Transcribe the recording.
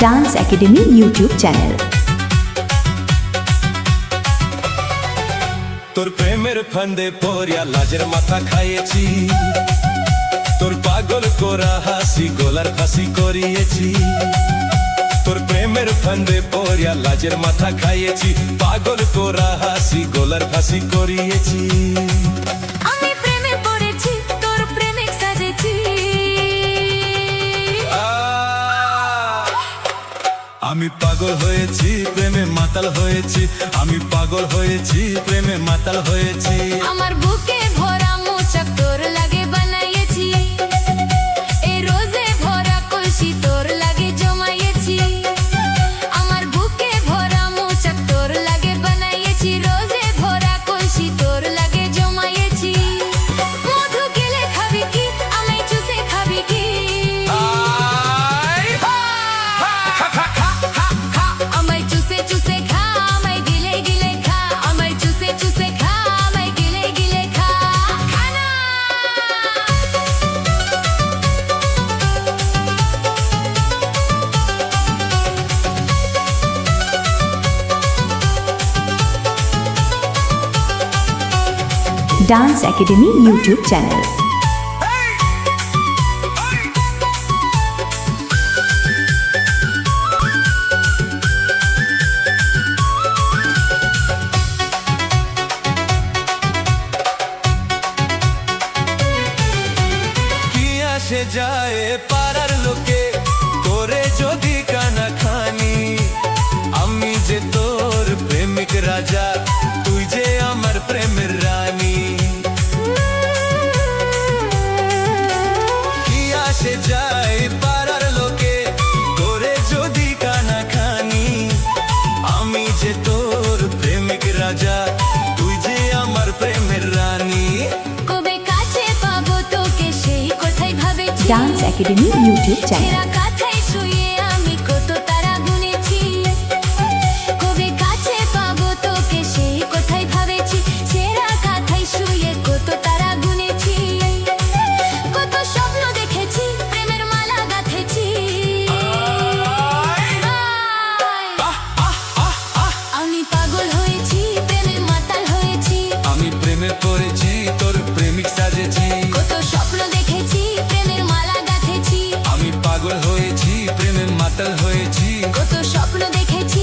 Dance academy YouTube channel. তোর প্রেমের ফান্দে পড়িয়া লাজের মাথা খাইয়েছি, তোর পাগল করা হাসি গলার ফাঁসি করিয়েছি। তোর প্রেমের ফান্দে পড়িয়া লাজের মাথা খাইয়েছি, পাগল করা হাসি গলার ফাঁসি করিয়েছি। আমি প্রেমে পড়েছি, তোর প্রেমিক সাজেছি। আমি পাগল হয়েছি, প্রেমে মাতাল হয়েছি। আমি পাগল হয়েছি, প্রেমে মাতাল হয়েছি। আমার বুকে ভরা মোচক তোর লাগে বানাইয়েছি, এই রোজে ভরা কলসি তোর লাগে জমাইয়েছি। আমার বুকে ভরা মোচক তোর লাগে বানাইয়েছি, রোজে ভরা কলসি তোর লাগে জমাইয়েছি। মধু গেলে খাবি কি, আমায় চুষে খাবি কি? আমায় চুষে চুষে খা, আমায় গিলে গিলে খা। আমায় চুষে চুষে খা, আমায় গিলে গিলে খা। খানা ডান্স একাডেমি ইউটিউব চ্যানেল। কি আসে যায় পাড়ার লোকে করে যদি কানা খানি, আমি যে তোর প্রেমিক রাজা, তুই যে আমার প্রেমের রানী। কি আসে যায় পাড়ার লোকে করে যদি কানা খানি, আমি যে তোর প্রেমিক রাজা, তুই যে আমার প্রেমের রানী। কবে কাছে পাবো তোকে সেই কথাই ভাবেছি। Dance academy YouTube channel. ছেঁড়া কাঁথায় শুয়ে আমি কত তারা গুনেছি। কবে কাছে পাবো তোকে সেই কথাই ভাবেছি। ছেঁড়া কাঁথায় শুয়ে কত তারা গুনেছি। কত স্বপ্ন দেখেছি, প্রেমের মালা গাঁথেছি। আমি পাগল হয়েছি, প্রেমে মাতাল হয়েছি। আমি প্রেমে পড়েছি, তোর প্রেমিক সাজেছি। কত স্বপ্ন দেখেছি, প্রেমের মালা গাঁথেছি। আমি পাগল হয়েছি, প্রেমে মাতাল হয়েছি। কত স্বপ্ন দেখেছি,